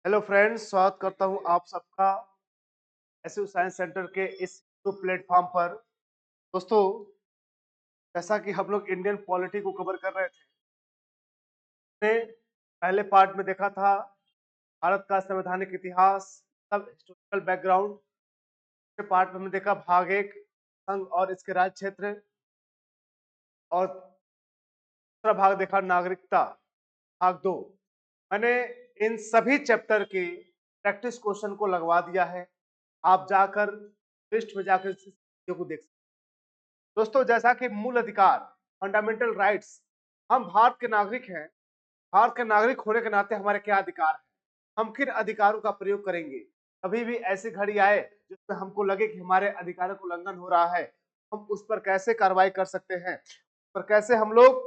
Hello friends, स्वागत करता हूं आप सबका एसयू साइंस सेंटर के इस यूट्यूब प्लेटफॉर्म पर। दोस्तों, जैसा कि हम लोग इंडियन पॉलिटी को कवर कर रहे थे, पहले पार्ट में देखा था भारत का संवैधानिक इतिहास, सब हिस्टोरिकल बैकग्राउंड। दूसरे पार्ट में हमने देखा भाग एक, संघ और इसके राज्य क्षेत्र, और दूसरा भाग देखा नागरिकता, भाग दो। मैंने इन सभी चैप्टर के प्रैक्टिस क्वेश्चन को लगवा दिया है। आप जाकर लिस्ट में जाकर इस वीडियो को देख सकते हैं। दोस्तों, जैसा कि मूल अधिकार, फंडामेंटल राइट्स, हम भारत के नागरिक हैं। भारत के नागरिक होने के नाते हमारे क्या अधिकार हैं, हम किन अधिकारों का प्रयोग करेंगे। कभी भी ऐसी घड़ी आए जिसमें हमको लगे कि हमारे अधिकारों का उल्लंघन हो रहा है, हम उस पर कैसे कार्रवाई कर सकते हैं, पर कैसे हम लोग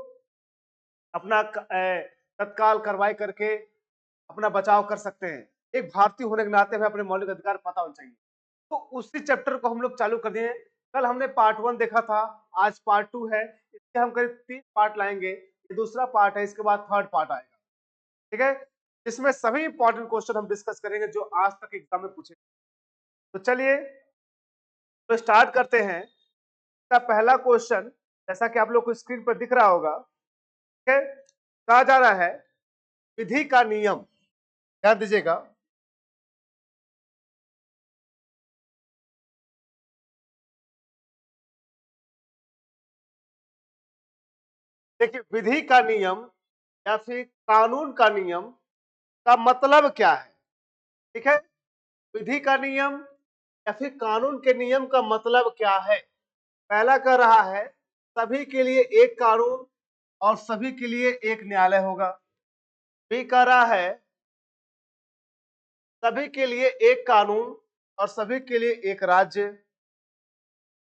अपना तत्काल कार्रवाई करके अपना बचाव कर सकते हैं। एक भारतीय होने के नाते हमें अपने मौलिक अधिकार पता होना चाहिए। तो उसी चैप्टर को हम लोग चालू कर दिए। कल हमने पार्ट 1 देखा था, आज पार्ट 2 है। इसके हम करीब 3 पार्ट लाएंगे। ये दूसरा पार्ट है, इसके बाद थर्ड पार्ट आएगा। ठीक है, इसमें सभी इंपॉर्टेंट क्वेश्चन हम डिस्कस करेंगे जो आज तक एग्जाम में पूछे। तो चलिए, तो स्टार्ट करते हैं। इसका पहला क्वेश्चन, जैसा कि आप लोग को स्क्रीन पर दिख रहा होगा, ठीक है, कहा जा रहा है विधि का नियम। ध्यान दीजिएगा। देखिए, विधि का नियम या फिर कानून का नियम का मतलब क्या है। ठीक है, विधि का नियम या फिर कानून के नियम का मतलब क्या है। पहला कह रहा है सभी के लिए एक कानून और सभी के लिए एक न्यायालय होगा। बी कह रहा है सभी के लिए एक कानून और सभी के लिए एक राज्य,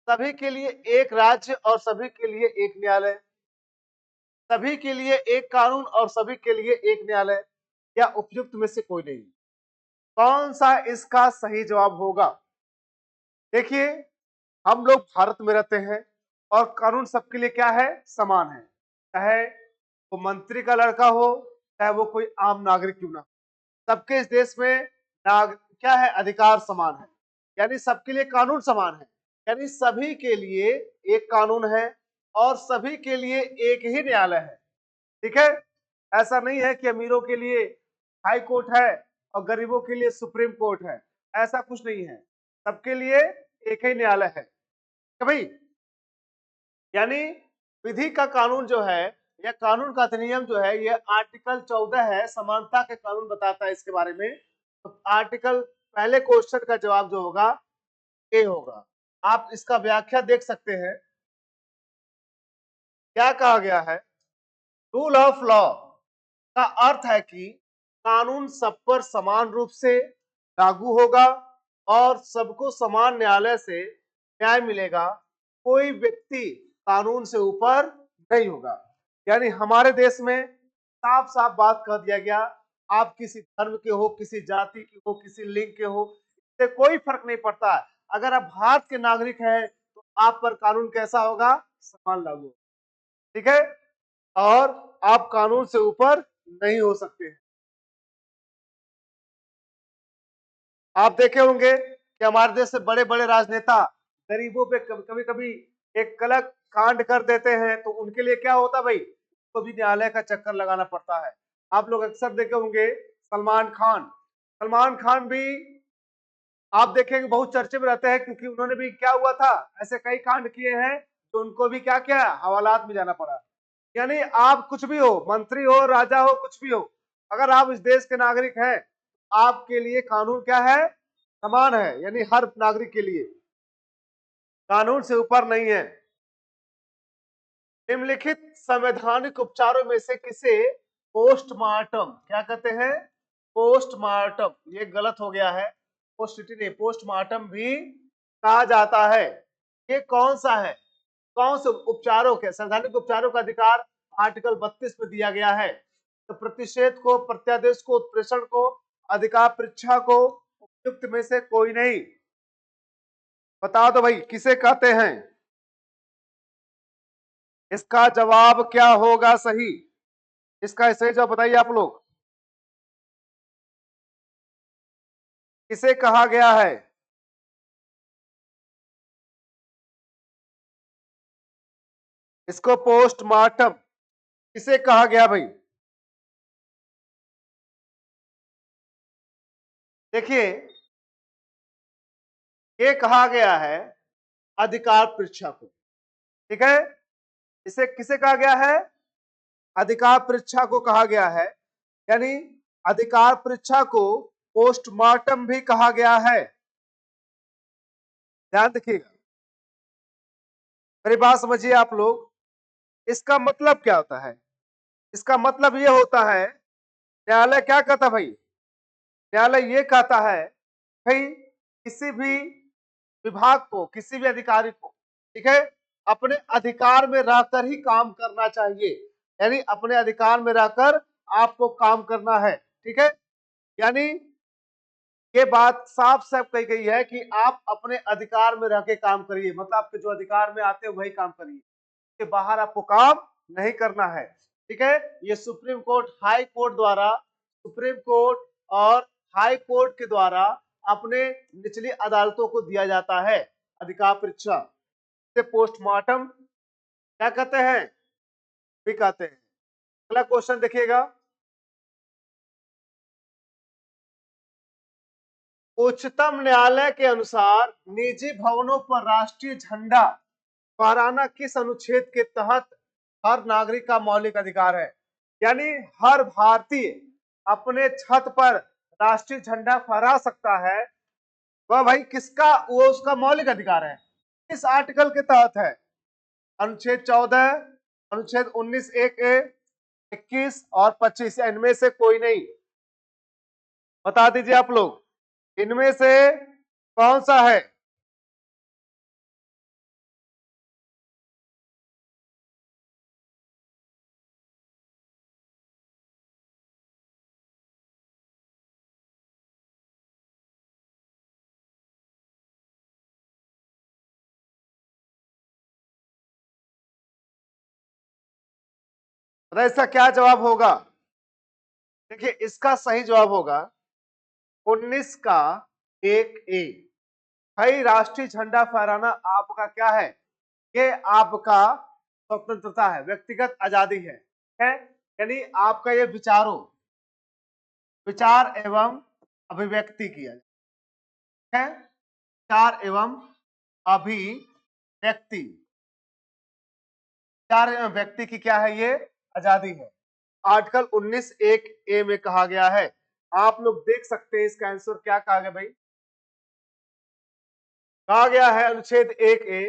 सभी के लिए एक राज्य और सभी के लिए एक न्यायालय, सभी के लिए एक कानून और सभी के लिए एक न्यायालय, या उपयुक्त में से कोई नहीं। कौन सा इसका सही जवाब होगा। देखिए, हम लोग भारत में रहते हैं और कानून सबके लिए क्या है, समान है। चाहे वो मंत्री का लड़का हो, चाहे वो कोई आम नागरिक क्यों ना हो, सबके इस देश में क्या है, अधिकार समान है। यानी सबके लिए कानून समान है, यानी सभी के लिए एक कानून है और सभी के लिए एक ही न्यायालय है। ठीक है, ऐसा नहीं है कि अमीरों के लिए हाई कोर्ट है और गरीबों के लिए सुप्रीम कोर्ट है। ऐसा कुछ नहीं है, सबके लिए एक ही न्यायालय है। तो भाई, यानी विधि का कानून जो है या कानून का अधिनियम जो है, ये आर्टिकल 14 है, समानता के कानून बताता है इसके बारे में। तो आर्टिकल, पहले क्वेश्चन का जवाब जो होगा ए होगा। आप इसका व्याख्या देख सकते हैं, क्या कहा गया है। रूल ऑफ लॉ का अर्थ है कि कानून सब पर समान रूप से लागू होगा और सबको समान न्यायालय से न्याय मिलेगा। कोई व्यक्ति कानून से ऊपर नहीं होगा। यानी हमारे देश में साफ साफ बात कर दिया गया, आप किसी धर्म के हो, किसी जाति के हो, किसी लिंग के हो, इससे कोई फर्क नहीं पड़ता। अगर आप भारत के नागरिक हैं तो आप पर कानून कैसा होगा, समान लागू। ठीक है, और आप कानून से ऊपर नहीं हो सकते। आप देखे होंगे कि हमारे देश से बड़े बड़े राजनेता गरीबों पे कभी कभी एक गलत कांड कर देते हैं, तो उनके लिए क्या होता भाई, उनको भी न्यायालय का चक्कर लगाना पड़ता है। आप लोग अक्सर देखे होंगे सलमान खान भी आप देखेंगे बहुत चर्चे में रहते हैं, क्योंकि उन्होंने भी क्या हुआ था, ऐसे कई कांड किए हैं, तो उनको भी क्या क्या हवालात में जाना पड़ा। यानी आप कुछ भी हो, मंत्री हो, राजा हो, कुछ भी हो, अगर आप इस देश के नागरिक हैं, आपके लिए कानून क्या है, समान है। यानी हर नागरिक के लिए कानून से ऊपर नहीं है। निम्नलिखित संवैधानिक उपचारों में से किसे पोस्टमार्टम क्या कहते हैं, पोस्टमार्टम, ये गलत हो गया है, पोस्टिटी नहीं, पोस्टमार्टम भी कहा जाता है। ये कौन सा है, कौन से उपचारों के, संवैधानिक उपचारों का अधिकार आर्टिकल 32 में दिया गया है। तो प्रतिषेध को, प्रत्यादेश को, उत्प्रेषण को, अधिकार परीक्षा को, उपयुक्त में से कोई नहीं। बता दो भाई किसे कहते हैं, इसका जवाब क्या होगा सही। इसका सही जवाब बताइए आप लोग। किसे कहा गया है? इसको पोस्टमार्टम किसे कहा गया भाई? देखिए, ये कहा गया है अधिकार परीक्षा को। ठीक है, इसे किसे कहा गया है? अधिकार परीक्षा को कहा गया है। यानी अधिकार परीक्षा को पोस्टमार्टम भी कहा गया है। ध्यान रखिएगा, मेरी बात समझिए आप लोग। इसका मतलब क्या होता है? इसका मतलब ये होता है, न्यायालय क्या कहता भाई? न्यायालय ये कहता है भाई, किसी भी विभाग को, किसी भी अधिकारी को, ठीक है, अपने अधिकार में रहकर ही काम करना चाहिए। यानी अपने अधिकार में रहकर आपको काम करना है। ठीक है, यानी ये बात साफ साफ कही गई है कि आप अपने अधिकार में रह के काम करिए, मतलब आपके जो अधिकार में आते हैं वही काम करिए, के बाहर आपको काम नहीं करना है। ठीक है, ये सुप्रीम कोर्ट, हाई कोर्ट द्वारा, सुप्रीम कोर्ट और हाई कोर्ट के द्वारा अपने निचली अदालतों को दिया जाता है अधिकार परीक्षा से। पोस्टमार्टम क्या कहते हैं? भी कहते हैं। अगला क्वेश्चन देखिएगा, उच्चतम न्यायालय के अनुसार निजी भवनों पर राष्ट्रीय झंडा फहराना किस अनुच्छेद के तहत हर नागरिक का मौलिक अधिकार है? यानी हर भारतीय अपने छत पर राष्ट्रीय झंडा फहरा सकता है। वह भाई किसका, वो उसका मौलिक अधिकार है। किस आर्टिकल के तहत है? अनुच्छेद 14, अनुच्छेद 19(1)(a), 21 और 25, इनमें से कोई नहीं? बता दीजिए आप लोग, इनमें से कौन सा है? ऐसा क्या जवाब होगा? देखिए, इसका सही जवाब होगा 19 का 1(a). भाई राष्ट्रीय झंडा फहराना आपका क्या है? ये आपका स्वतंत्रता है, व्यक्तिगत आजादी है? यानी आपका ये विचार एवं अभिव्यक्ति किया है। विचार एवं अभिव्यक्ति, विचार एवं व्यक्ति की क्या है? ये आजादी है। आर्टिकल 19(1)(a) में कहा गया है। आप लोग देख सकते हैं इसका आंसर क्या कहा गया भाई? कहा गया है अनुच्छेद 1(a),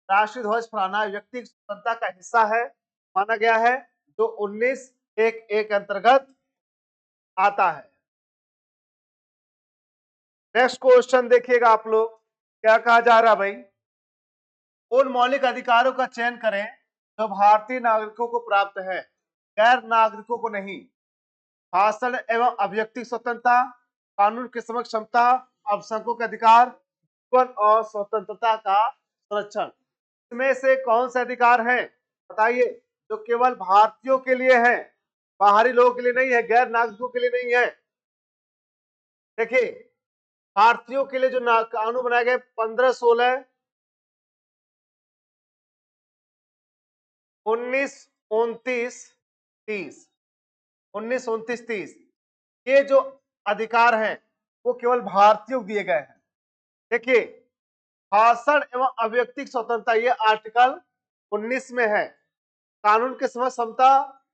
राष्ट्रीय ध्वज फहराना व्यक्ति की स्वतंत्रता का हिस्सा है, माना गया है, जो 19(1)(a) के अंतर्गत आता है। नेक्स्ट क्वेश्चन देखिएगा आप लोग, क्या कहा जा रहा है भाई? उन मौलिक अधिकारों का चयन करें जो भारतीय नागरिकों को प्राप्त है, गैर नागरिकों को नहीं। भाषण एवं अभिव्यक्ति स्वतंत्रता, कानून के समक्ष क्षमता, अल्पसंख्यकों के अधिकार, जीवन और स्वतंत्रता का संरक्षण। इसमें से कौन से अधिकार हैं बताइए, जो केवल भारतीयों के लिए है, बाहरी लोगों के लिए नहीं है, गैर नागरिकों के लिए नहीं है? देखिए, भारतीयों के लिए जो कानून बनाए गए 15, 16, 19, 29, 30, 19, 29, 30, ये जो अधिकार हैं वो केवल भारतीयों को दिए गए हैं। देखिए, भाषण एवं अभिव्यक्ति स्वतंत्रता ये आर्टिकल 19 में है, कानून के समक्ष समता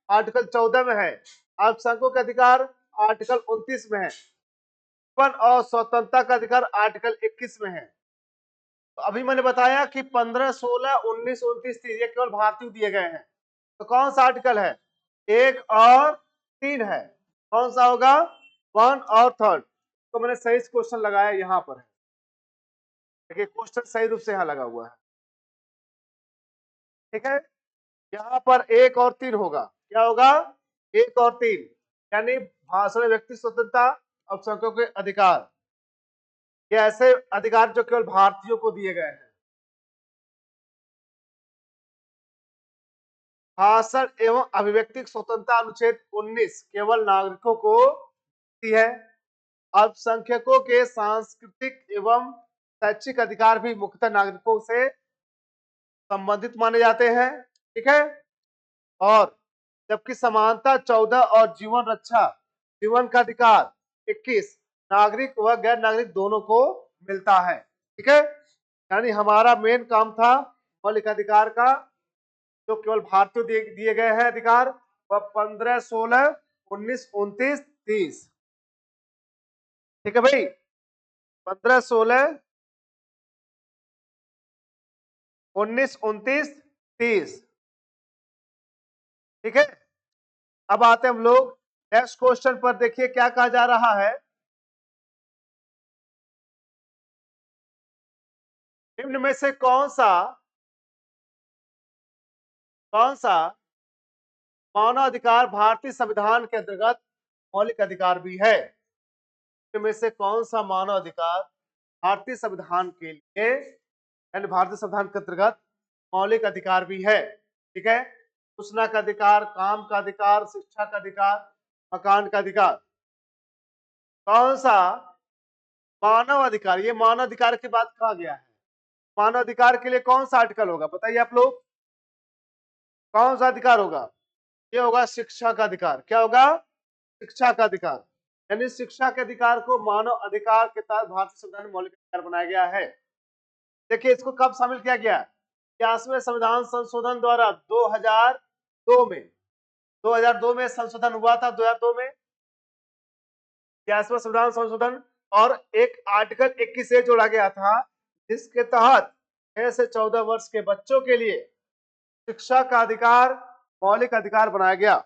आर्टिकल 14 में है, अल्पसंख्यकों के अधिकार आर्टिकल 29 में है, जीवन और स्वतंत्रता का अधिकार आर्टिकल 21 में है। तो अभी मैंने बताया कि 15, 16, 19, 29, 30 ये केवल भारतीय दिए गए हैं। तो कौन सा आर्टिकल है? 1 और 3 है। कौन सा होगा? 1 और 3। तो मैंने सही क्वेश्चन लगाया यहाँ पर है। देखिए, क्वेश्चन सही रूप से यहाँ लगा हुआ है। ठीक है, यहाँ पर 1 और 3 होगा। क्या होगा? 1 और 3, यानी भाषण, व्यक्ति स्वतंत्रता, अल्पसंख्यकों के अधिकार, ये ऐसे अधिकार जो केवल भारतीयों को दिए गए हैं। भाषण एवं अभिव्यक्ति स्वतंत्रता अनुच्छेद 19 केवल नागरिकों को दी है। अल्पसंख्यकों के सांस्कृतिक एवं शैक्षिक अधिकार भी मुख्यतः नागरिकों से संबंधित माने जाते हैं। ठीक है। और जबकि समानता 14 और जीवन रक्षा, जीवन का अधिकार 21 नागरिक व गैर नागरिक दोनों को मिलता है। ठीक है। यानी हमारा मेन काम था मौलिक अधिकार का, जो केवल भारतीयों दिए गए हैं अधिकार, वह 15, 16, 19, 29, 30। ठीक है भाई, 15, 16, 19, 29, 30। ठीक है। अब आते हैं हम लोग नेक्स्ट क्वेश्चन पर। देखिए क्या कहा जा रहा है, निम्न में से कौन सा मानवाधिकार भारतीय संविधान के अंतर्गत मौलिक अधिकार भी है। इनमें से कौन सा मानवाधिकार भारतीय संविधान के लिए यानी भारतीय संविधान के अंतर्गत मौलिक अधिकार भी है। ठीक है। सूचना का अधिकार, काम का अधिकार, शिक्षा का अधिकार, मकान का अधिकार। कौन सा मानव अधिकार, ये मानव अधिकार की बात कहा गया है, मानव अधिकार के लिए कौन सा आर्टिकल होगा बताइए आप लोग, कौन सा अधिकार होगा? ये होगा शिक्षा का अधिकार। क्या होगा? शिक्षा का अधिकार। यानी शिक्षा के अधिकार को मानव अधिकार के तहत भारतीय संविधान में मौलिक अधिकार बनाया गया है। देखिए इसको कब शामिल किया गया? 81वें संविधान संशोधन द्वारा 2002 में, 2002 में संशोधन हुआ था। 2002 में 81वां संविधान संशोधन, और एक आर्टिकल 21 ए जोड़ा गया था, जिसके तहत 6 से 14 वर्ष के बच्चों के लिए शिक्षा का अधिकार मौलिक अधिकार बनाया गया।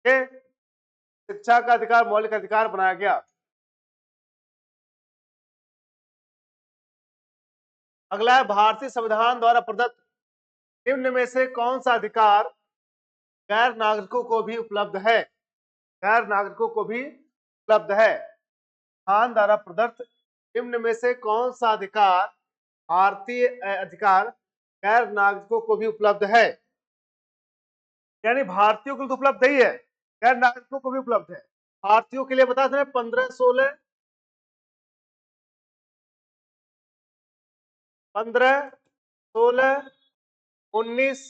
शिक्षा का अधिकार मौलिक अधिकार बनाया गया। अगला है भारतीय संविधान द्वारा प्रदत्त निम्न में से कौन सा अधिकार गैर नागरिकों को भी उपलब्ध है? गैर नागरिकों को भी उपलब्ध है। संविधान द्वारा प्रदत्त निम्न में से कौन सा अधिकार भारतीय अधिकार गैर नागरिकों को भी उपलब्ध है? यानी भारतीयों को तो उपलब्ध ही है, गैर नागरिकों को भी उपलब्ध है। भारतीयों के लिए बता दें 15, 16, 15, 16, 19,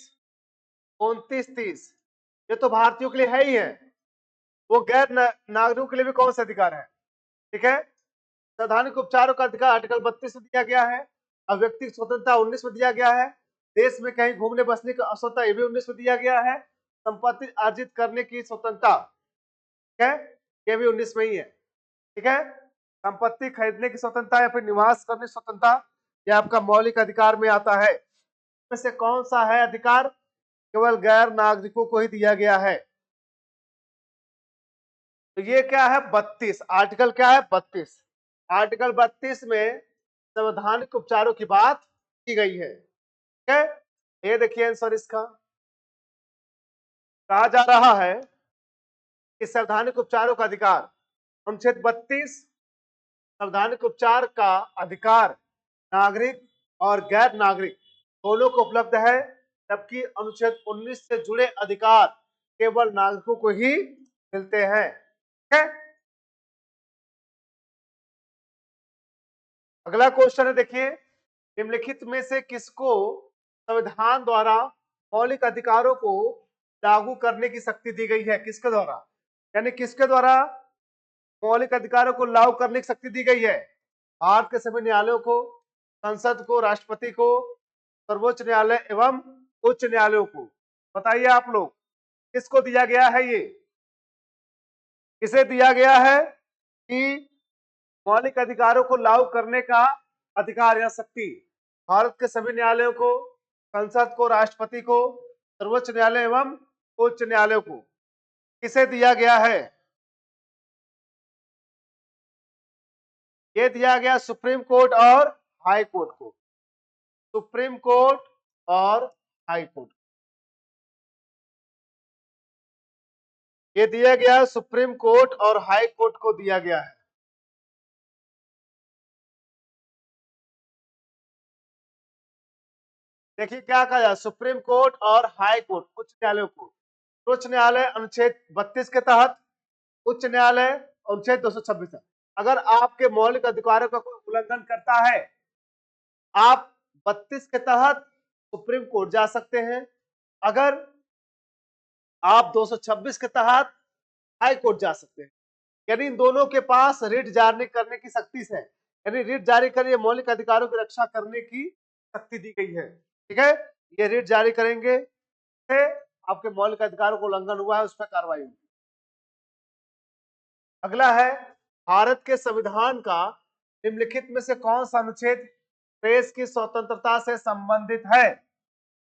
29, 30, ये तो भारतीयों के लिए है ही है। वो गैर नागरिकों के लिए भी कौन सा अधिकार है? ठीक है। संवैधानिक उपचारों का अधिकार आर्टिकल 32 में दिया गया है। अव्यक्तिक स्वतंत्रता 19 में दिया गया है। देश में कहीं घूमने बसने की स्वतंत्रता ये भी 19 में दिया गया है। संपत्ति अर्जित करने की स्वतंत्रता, ठीक है, ये भी 19 में ही है। ठीक है। संपत्ति खरीदने की स्वतंत्रता या फिर निवास करने की स्वतंत्रता, यह आपका मौलिक अधिकार में आता है। इसमें से कौन सा है अधिकार केवल गैर नागरिकों को ही दिया गया है? तो ये क्या है? 32 आर्टिकल, क्या है? 32 आर्टिकल 32 में संवैधानिक उपचारों की बात की गई है। ठीक है। ये देखिए आंसर इसका, कहा जा रहा है कि संवैधानिक उपचारों का अधिकार, अनुच्छेद 32 संवैधानिक उपचार का अधिकार नागरिक और गैर नागरिक दोनों को उपलब्ध है, जबकि अनुच्छेद 19 से जुड़े अधिकार केवल नागरिकों को ही मिलते हैं। ठीक है। अगला क्वेश्चन है, देखिए निम्नलिखित में से किसको संविधान द्वारा मौलिक अधिकारों को लागू करने की शक्ति दी गई है? किसके द्वारा, यानी किसके द्वारा मौलिक अधिकारों को लागू करने की शक्ति दी गई है? भारत के सभी न्यायालयों को, संसद को, राष्ट्रपति को, सर्वोच्च न्यायालय एवं उच्च न्यायालयों को। बताइए आप लोग, किसको दिया गया है? ये किसे दिया गया है कि मौलिक अधिकारों को लागू करने का अधिकार या शक्ति? भारत के सभी न्यायालयों को, संसद को, राष्ट्रपति को, सर्वोच्च न्यायालय एवं उच्च न्यायालयों को किसे दिया गया है? ये दिया गया सुप्रीम कोर्ट और हाई कोर्ट को। सुप्रीम कोर्ट और हाई कोर्ट, ये दिया गया सुप्रीम कोर्ट और हाई कोर्ट को दिया गया है। देखिए क्या कहा जाए, सुप्रीम कोर्ट और हाई कोर्ट, उच्च न्यायालयों को। उच्च न्यायालय अनुच्छेद 32 के तहत, उच्च न्यायालय अनुच्छेद 226 है। अगर आपके मौलिक अधिकारों का कोई उल्लंघन करता है, आप 32 के तहत सुप्रीम कोर्ट जा सकते हैं। अगर आप 226 के तहत हाई कोर्ट जा सकते हैं। यानी इन दोनों के पास रिट जारी करने की शक्ति है, यानी रिट जारी कर मौलिक अधिकारों की रक्षा करने की शक्ति दी गई है। ठीक है, ये रिट जारी करेंगे, आपके मौलिक अधिकारों को उल्लंघन हुआ है उस पर कार्रवाई होगी। अगला है, भारत के संविधान का निम्नलिखित में से कौन सा अनुच्छेद प्रेस की स्वतंत्रता से संबंधित है?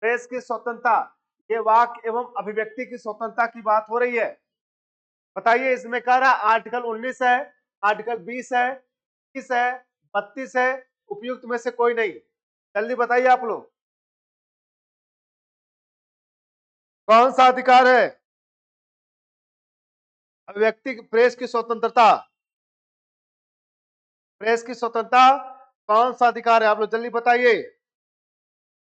प्रेस की स्वतंत्रता, ये वाक एवं अभिव्यक्ति की स्वतंत्रता की बात हो रही है। बताइए, इसमें कह रहा आर्टिकल 19 है, आर्टिकल 20 है, 30 है, 32 है, उपयुक्त में से कोई नहीं। जल्दी बताइए आप लोग, कौन सा अधिकार है? अभिव्यक्ति, प्रेस की स्वतंत्रता, प्रेस की स्वतंत्रता कौन सा अधिकार है? आप लोग जल्दी बताइए।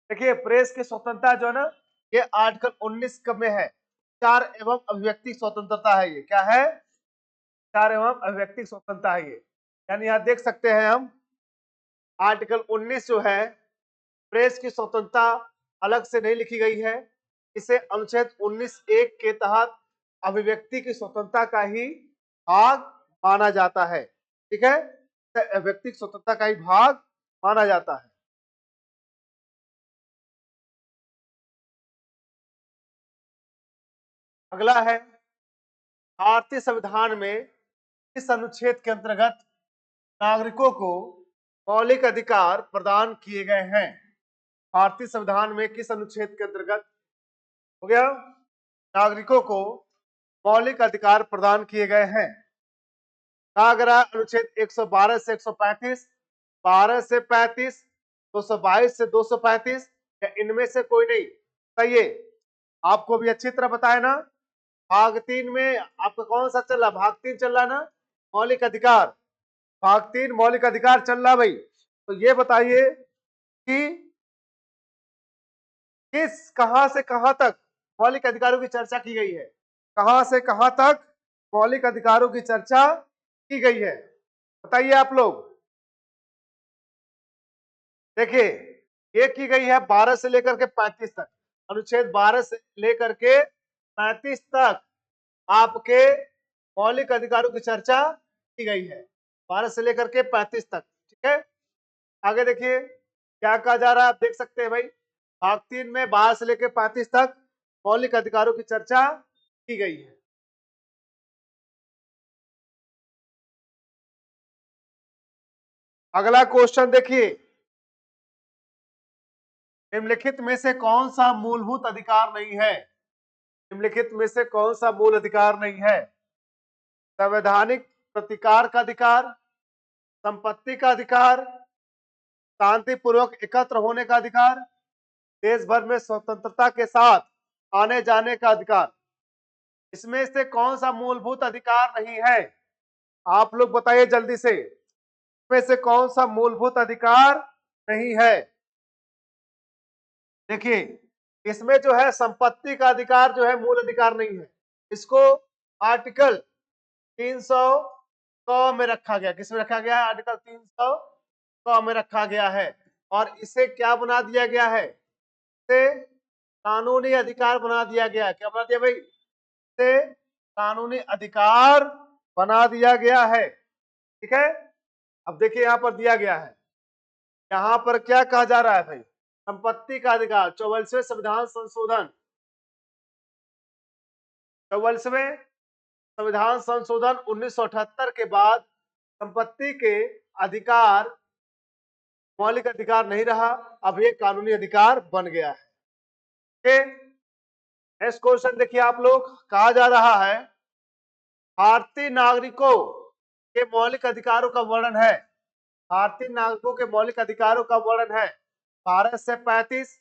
देखिए, प्रेस की स्वतंत्रता जो है ना, ये आर्टिकल 19 में है, विचार एवं अभिव्यक्ति स्वतंत्रता है। ये क्या है? विचार एवं अभिव्यक्ति स्वतंत्रता है ये। यानी यहां देख सकते हैं हम, आर्टिकल 19 जो है, प्रेस की स्वतंत्रता अलग से नहीं लिखी गई है, इसे अनुच्छेद 19(1) के तहत अभिव्यक्ति की स्वतंत्रता का ही भाग माना जाता है। ठीक है, अभिव्यक्ति की स्वतंत्रता का ही भाग माना जाता है। अगला है, भारतीय संविधान में इस अनुच्छेद के अंतर्गत नागरिकों को मौलिक अधिकार प्रदान किए गए हैं? भारतीय संविधान में किस अनुच्छेद के अंतर्गत हो गया नागरिकों को मौलिक अधिकार प्रदान किए गए हैं? अनुच्छेद 112 से 135, 12 से 35, 222 से 235, या इनमें से कोई नहीं? बताइए, आपको भी अच्छी तरह बताया ना। भाग 3 में आपका कौन सा चल रहा? भाग 3 चल रहा ना, मौलिक अधिकार। भाग 3 मौलिक अधिकार चल रहा भाई। तो ये बताइए कि कहां से कहां तक मौलिक अधिकारों की चर्चा की गई है? कहां से कहां तक मौलिक अधिकारों की चर्चा की गई है? बताइए आप लोग। देखिए, ये की गई है 12 से लेकर के 35 तक, अनुच्छेद 12 से लेकर के 35 तक आपके मौलिक अधिकारों की चर्चा की गई है, 12 से लेकर के 35 तक। ठीक है, आगे देखिए क्या कहा जा रहा है, आप देख सकते हैं भाई, भाग 3 में 12 से लेकर 35 तक मौलिक अधिकारों की चर्चा की गई है। अगला क्वेश्चन देखिए, निम्नलिखित में से कौन सा मूलभूत अधिकार नहीं है? निम्नलिखित में से कौन सा मूल अधिकार नहीं है? संवैधानिक प्रतिकार का अधिकार, संपत्ति का अधिकार, शांतिपूर्वक एकत्र होने का अधिकार, देश भर में स्वतंत्रता के साथ आने जाने का अधिकार। इसमें से कौन सा मूलभूत अधिकार नहीं है? आप लोग बताइए जल्दी से, इसमें से कौन सा मूलभूत अधिकार नहीं है? देखिए, इसमें जो है संपत्ति का अधिकार जो है मूल अधिकार नहीं है, इसको आर्टिकल 300 में रखा गया। किसमें रखा गया है? आर्टिकल 300 में रखा गया है। और इसे क्या बना दिया गया है? इसे कानूनी अधिकार बना दिया गया है। क्या बना दिया भाई? इसे कानूनी अधिकार बना दिया गया है। ठीक है, अब देखिए यहां पर दिया गया है, यहां पर क्या कहा जा रहा है भाई? संपत्ति का अधिकार, 44वें संविधान संशोधन, 44वें संविधान संशोधन 1978 के बाद संपत्ति के अधिकार मौलिक अधिकार नहीं रहा, अब ये कानूनी अधिकार बन गया है। नेक्स्ट क्वेश्चन देखिए आप लोग, कहा जा रहा है भारतीय नागरिकों के मौलिक अधिकारों का वर्णन है। भारतीय नागरिकों के मौलिक अधिकारों का वर्णन है 12 से 35,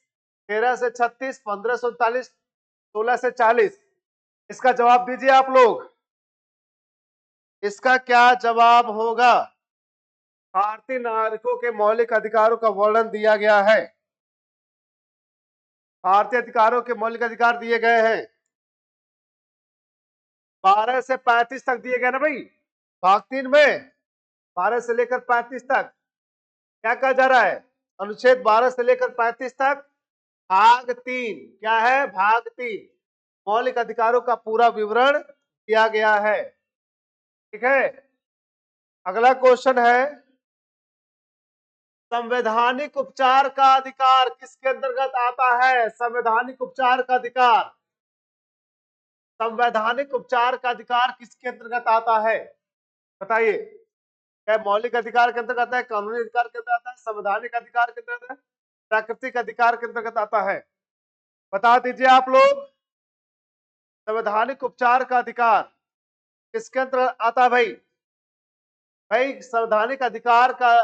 13 से 36, 15 से 39, 16 से 40। इसका जवाब दीजिए आप लोग, इसका क्या जवाब होगा? भारतीय नागरिकों के मौलिक अधिकारों का वर्णन दिया गया है, भारतीय अधिकारों के मौलिक अधिकार दिए गए हैं, 12 से 35 तक दिए गए ना भाई। भाग 3 में 12 से लेकर 35 तक क्या कहा जा रहा है? अनुच्छेद 12 से लेकर 35 तक भाग 3 क्या है? भाग 3 मौलिक अधिकारों का पूरा विवरण दिया गया है। ठीक है, अगला क्वेश्चन है संवैधानिक उपचार का अधिकार किसके अंतर्गत आता है? संवैधानिक उपचार का अधिकार, संवैधानिक उपचार का अधिकार किसके अंतर्गत आता है? बताइए, क्या मौलिक अधिकार के अंतर्गत आता है, कानूनी अधिकार के अंतर्गत आता है, संवैधानिक अधिकार के अंतर्गत है, प्राकृतिक अधिकार के अंतर्गत आता है? बता दीजिए आप लोग। संवैधानिक उपचार का अधिकार किसके अंतर्गत आता है भाई? भाई संवैधानिक अधिकार का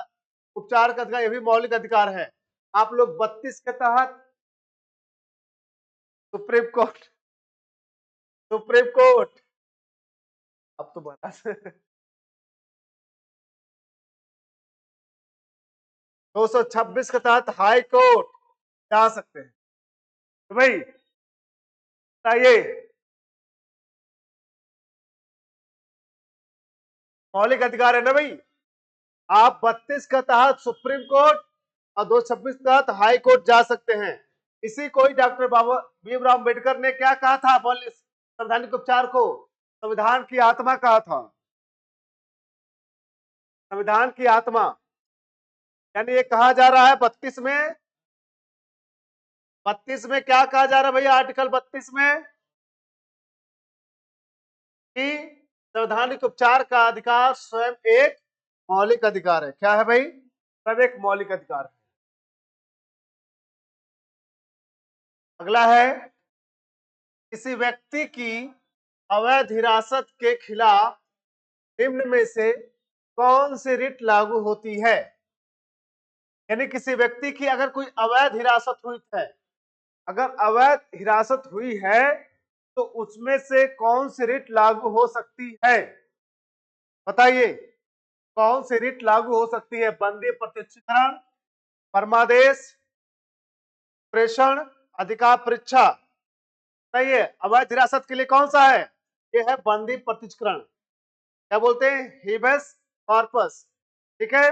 उपचार का अधिकार, ये भी मौलिक अधिकार है। आप लोग 32 के तहत सुप्रीम कोर्ट, सुप्रीम कोर्ट, अब तो बता 226 के तहत हाई कोर्ट जा सकते हैं। तो भाई बताइए, मौलिक अधिकार है ना भाई। आप 32 के तहत सुप्रीम कोर्ट और 226 के तहत हाई कोर्ट जा सकते हैं। इसी को ही डॉक्टर बाबा भीमराव अम्बेडकर ने क्या कहा था? मौलिक संवैधानिक उपचार को संविधान की आत्मा कहा था। संविधान की आत्मा, यानी ये कहा जा रहा है 32 में, 32 में क्या कहा जा रहा है भैया? आर्टिकल 32 में कि संवैधानिक उपचार का अधिकार स्वयं एक मौलिक अधिकार है। क्या है भाई? स्वयं एक मौलिक अधिकार है। अगला है किसी व्यक्ति की अवैध हिरासत के खिलाफ निम्न में से कौन सी रिट लागू होती है? यानी किसी व्यक्ति की अगर कोई अवैध हिरासत हुई है, अगर अवैध हिरासत हुई है तो उसमें से कौन सी रिट लागू हो सकती है? बताइए, कौन सी रिट लागू हो सकती है? बंदी प्रत्यक्षीकरण, परमादेश, प्रेषण, अधिकार परीक्षा। बताइए, अवैध हिरासत के लिए कौन सा है? ये है बंदी प्रत्यक्षीकरण, क्या बोलते हैं? हेबेस कॉर्पस। ठीक है,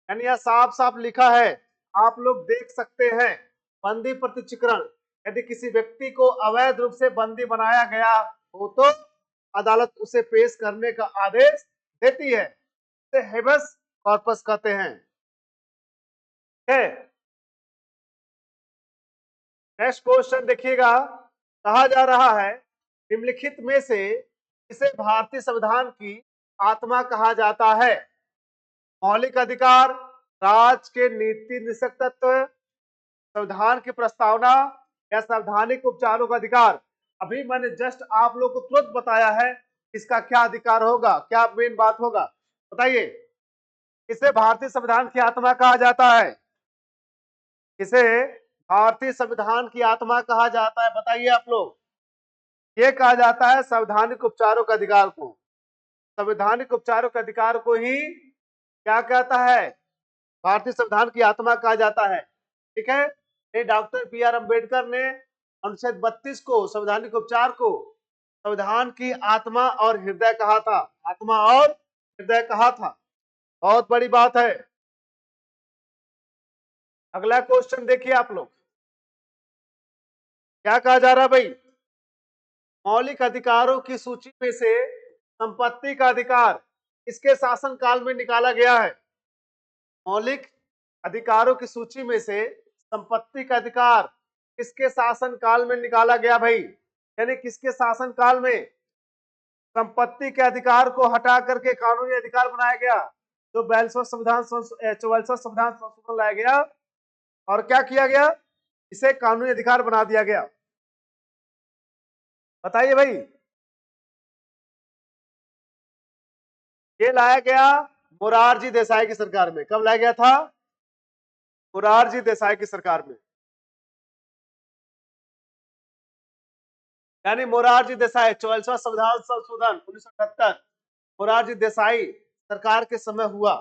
यानी यह साफ साफ लिखा है, आप लोग देख सकते हैं। बंदी प्रत्यक्षीकरण, यदि किसी व्यक्ति को अवैध रूप से बंदी बनाया गया हो तो अदालत उसे पेश करने का आदेश देती है, इसे हेबेस कॉर्पस कहते हैं। नेक्स्ट क्वेश्चन देखिएगा, कहा जा रहा है निम्नलिखित में से इसे भारतीय संविधान की आत्मा कहा जाता है? मौलिक अधिकार, राज्य के नीति निषेध तत्व, संविधान की प्रस्तावना या संवैधानिक उपचारों का अधिकार। अभी मैंने जस्ट आप लोग को तुरंत बताया है इसका क्या अधिकार होगा, क्या मेन बात होगा। बताइए, इसे भारतीय संविधान की आत्मा कहा जाता है? इसे भारतीय संविधान की आत्मा कहा जाता है? बताइए आप लोग। ये कहा जाता है संवैधानिक उपचारों के अधिकार को, संवैधानिक उपचारों के अधिकार को ही क्या कहता है? भारतीय संविधान की आत्मा कहा जाता है। ठीक है, ये डॉक्टर बी आर अम्बेडकर ने अनुच्छेद 32 को, संवैधानिक उपचार को संविधान की आत्मा और हृदय कहा था, आत्मा और हृदय कहा था। बहुत बड़ी बात है। अगला क्वेश्चन देखिए आप लोग, क्या कहा जा रहा है भाई? मौलिक अधिकारों की सूची में से संपत्ति का अधिकार किसके शासन काल में निकाला गया है? मौलिक अधिकारों की सूची में से संपत्ति का अधिकार किसके शासन काल में निकाला गया भाई? यानी किसके शासन काल में संपत्ति के अधिकार को हटा करके कानूनी अधिकार बनाया गया? जो 42वां संविधान 44वां संविधान संशोधन लाया गया और क्या किया गया? इसे कानूनी अधिकार बना दिया गया। बताइए भाई, ये लाया गया मोरारजी देसाई की सरकार में। कब लाया गया था? मोरारजी देसाई की सरकार में। यानी मोरारजी देसाई 44वां संविधान संशोधन 1978 मोरारजी देसाई सरकार के समय हुआ।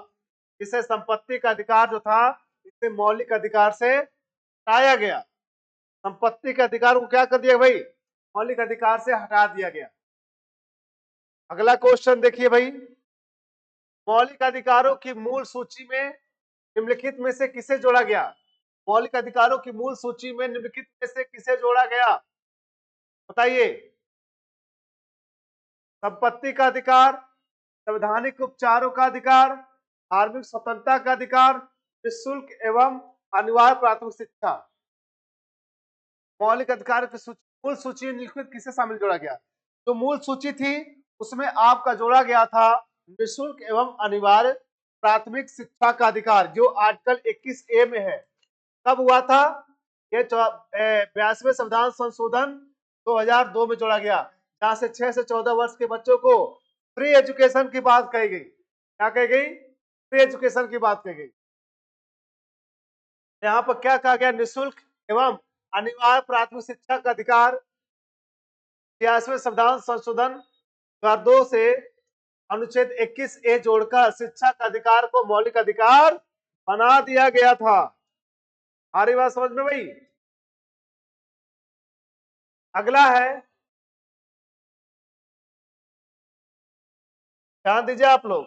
इसे संपत्ति का अधिकार जो था इसे मौलिक अधिकार से हटाया गया। संपत्ति के अधिकार को क्या कर दिया भाई? मौलिक अधिकार से हटा दिया गया। अगला क्वेश्चन देखिए भाई, मौलिक अधिकारों की मूल सूची में निम्नलिखित में से किसे जोड़ा गया? मौलिक अधिकारों की मूल सूची में निम्नलिखित में से किसे जोड़ा गया? बताइए। संपत्ति का अधिकार, संवैधानिक उपचारों का अधिकार, धार्मिक स्वतंत्रता का अधिकार, निःशुल्क एवं अनिवार्य प्राथमिक शिक्षा। मौलिक अधिकार की सूची, मूल सूची में निम्नलिखित किसे शामिल जोड़ा गया? जो मूल सूची थी उसमें आपका जोड़ा गया था निःशुल्क एवं अनिवार्य प्राथमिक शिक्षा का अधिकार, जो आर्टिकल 21A में है। कब हुआ था? ये 82वें संविधान संशोधन 2002 में जोड़ा गया, जहां से 6 से 14 वर्ष के बच्चों को फ्री एजुकेशन की बात कही गई। क्या कही गई? फ्री एजुकेशन की बात कही गई। यहाँ पर क्या कहा गया? निःशुल्क एवं अनिवार्य प्राथमिक शिक्षा का अधिकार 86वें संविधान संशोधन 2002 से अनुच्छेद 21A जोड़कर शिक्षा का अधिकार को मौलिक अधिकार बना दिया गया था। आ रही बात समझ में भाई? अगला है, ध्यान दीजिए आप लोग।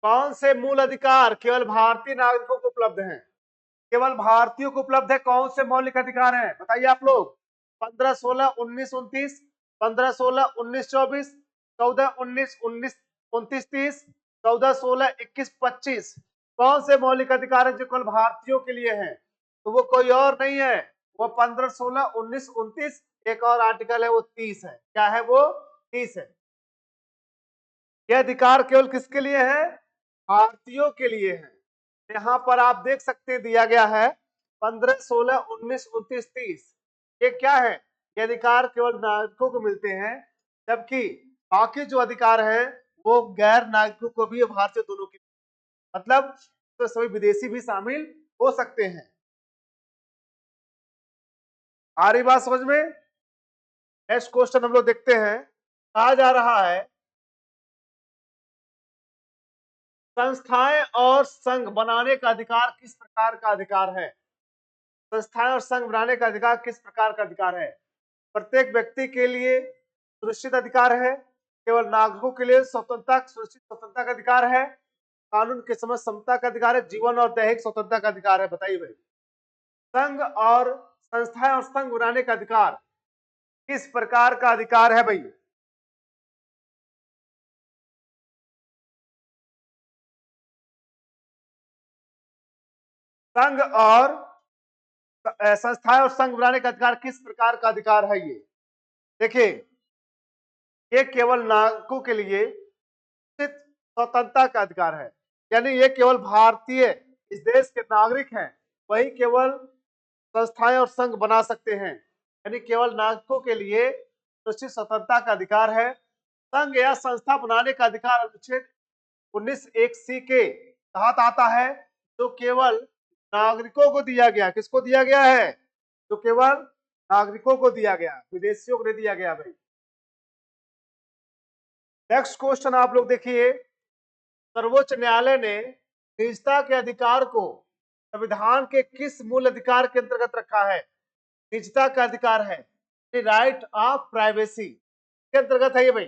कौन से मूल अधिकार केवल भारतीय नागरिकों को उपलब्ध हैं? केवल भारतीयों को उपलब्ध है। कौन से मौलिक अधिकार हैं? बताइए आप लोग। 15, 16, 19, 29, 15, 16, 19, 24, 14, 19, 19, 29, 30, 14, 16, 21, 25। कौन से मौलिक अधिकार हैं जो केवल भारतीयों के लिए हैं? तो वो कोई और नहीं है, वो 15, 16, 19, 29, एक और आर्टिकल है वो 30 है। क्या है वो? 30 है। यह अधिकार केवल किसके लिए है? भारतीयों के लिए है। यहाँ पर आप देख सकते हैं दिया गया है 15, 16, 19, 29, 30। ये क्या है? ये अधिकार केवल नागरिकों को मिलते हैं, जबकि बाकी जो अधिकार है वो गैर नागरिकों को भी, भारतीय दोनों के, मतलब तो सभी विदेशी भी शामिल हो सकते हैं। आ रही बात समझ में? नेक्स्ट क्वेश्चन हम लोग देखते हैं। कहा जा रहा है संस्थाएं और संघ बनाने का अधिकार किस प्रकार का अधिकार है? संस्थाएं और संघ बनाने का अधिकार किस प्रकार का अधिकार है? प्रत्येक व्यक्ति के लिए सुनिश्चित अधिकार है, केवल नागरिकों के लिए स्वतंत्रता, सुनिश्चित स्वतंत्रता का अधिकार है, कानून के समक्ष समता का अधिकार है, जीवन और दैहिक स्वतंत्रता का अधिकार है। बताइए भाई, संघ और संस्थाएं और संघ बनाने का अधिकार किस प्रकार का अधिकार है भाई? संघ और संस्थाएं और संघ बनाने का अधिकार किस प्रकार का अधिकार है? ये देखिए, ये केवल नागरिकों के लिए स्वतंत्रता का अधिकार है, यानी ये केवल भारतीय इस देश के नागरिक हैं वही केवल संस्थाएं और संघ बना सकते हैं, यानी केवल नागरिकों के लिए सुनिश्चित स्वतंत्रता का अधिकार है। संघ या संस्था बनाने का अधिकार अनुच्छेद 19(1)(c) के तहत आता है, जो केवल नागरिकों को दिया गया। किसको दिया गया है? जो केवल नागरिकों को दिया गया, विदेशियों को नहीं दिया गया भाई। नेक्स्ट क्वेश्चन आप लोग देखिए। सर्वोच्च न्यायालय ने निजता के अधिकार को संविधान के किस मूल अधिकार के अंतर्गत रखा है? निजता का अधिकार है, राइट ऑफ प्राइवेसी के अंतर्गत है ये भाई।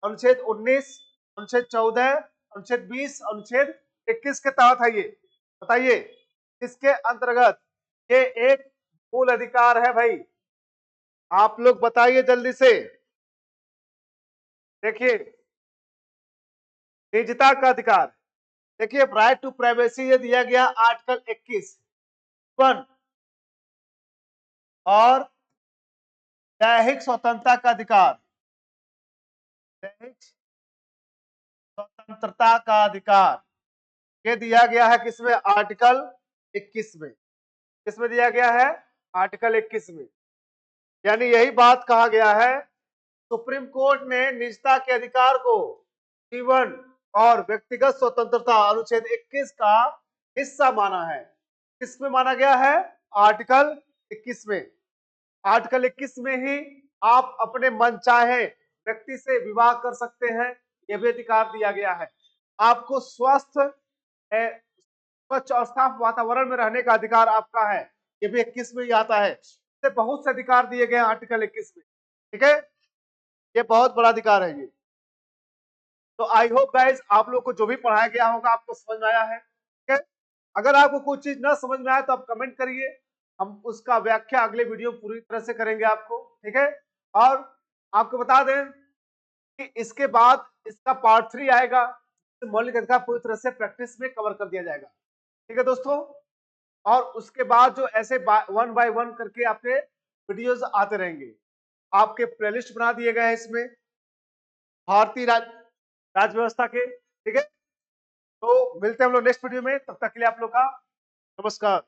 अनुच्छेद 19, अनुच्छेद 14, अनुच्छेद 20, अनुच्छेद 21 के तहत है ये। बताइए किसके अंतर्गत? ये एक मूल अधिकार है भाई। आप लोग बताइए जल्दी से। देखिए, निजता का अधिकार, देखिए राइट टू प्राइवेसी ये दिया गया आर्टिकल 21(1) और दैहिक स्वतंत्रता का अधिकार, दैहिक स्वतंत्रता का अधिकार ये दिया गया है किसमें? आर्टिकल 21 में। किसमें दिया गया है? आर्टिकल 21 में। यानी यही बात कहा गया है, सुप्रीम कोर्ट ने निजता के अधिकार को जीवन और व्यक्तिगत स्वतंत्रता अनुच्छेद 21 का हिस्सा माना है। किसमें माना गया है? आर्टिकल 21 में। आर्टिकल 21 में ही आप अपने मन चाहे व्यक्ति से विवाह कर सकते हैं, यह भी अधिकार दिया गया है। आपको स्वस्थ स्वच्छ और साफ वातावरण में रहने का अधिकार आपका है, ये भी 21 में ही आता है। बहुत से अधिकार दिए गए आर्टिकल 21 में। ठीक है, ये बहुत बड़ा अधिकार है ये। तो आई होप गाइस आप लोग को जो भी पढ़ाया गया होगा आपको समझ में आया है, ठीक है। अगर आपको कोई चीज ना समझ में आए तो आप कमेंट करिए, हम उसका व्याख्या अगले वीडियो पूरी तरह से करेंगे आपको, ठीक है। और आपको बता दें कि इसके बाद इसका पार्ट 3 आएगा, मौलिक अधिकार पूरी तरह से प्रैक्टिस में कवर कर दिया जाएगा, ठीक है दोस्तों। और उसके बाद जो ऐसे वन बाय वन करके आपके वीडियोस आते रहेंगे, आपके प्लेलिस्ट बना दिए गए हैं इसमें भारतीय राज्य व्यवस्था के, ठीक है। तो मिलते हैं हम लोग नेक्स्ट वीडियो में, तब तक के लिए आप लोग का नमस्कार।